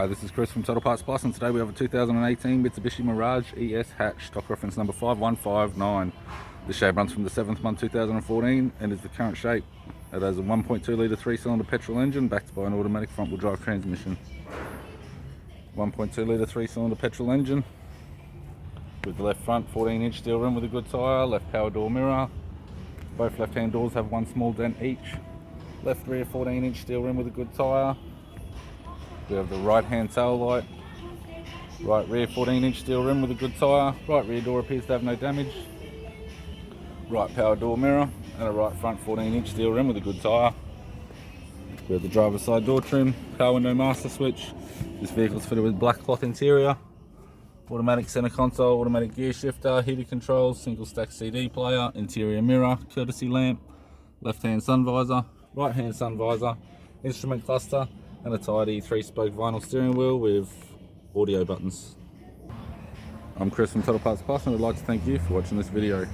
Hi, this is Chris from Total Parts Plus, and today we have a 2018 Mitsubishi Mirage ES hatch, stock reference number 5159. The shape runs from the 7th month 2014 and is the current shape. It has a 1.2 litre 3-cylinder petrol engine backed by an automatic front wheel drive transmission. 1.2 litre 3-cylinder petrol engine with the left front 14-inch steel rim with a good tyre, left power door mirror. Both left hand doors have one small dent each. Left rear 14-inch steel rim with a good tyre. We have the right hand tail light, right rear 14-inch steel rim with a good tyre, right rear door appears to have no damage, right power door mirror, and a right front 14-inch steel rim with a good tyre. We have the driver's side door trim, power window master switch. This vehicle is fitted with black cloth interior, automatic centre console, automatic gear shifter, heated controls, single stack CD player, interior mirror, courtesy lamp, left hand sun visor, right hand sun visor, instrument cluster, and a tidy 3-spoke vinyl steering wheel with audio buttons. I'm Chris from Total Parts Plus, and would like to thank you for watching this video.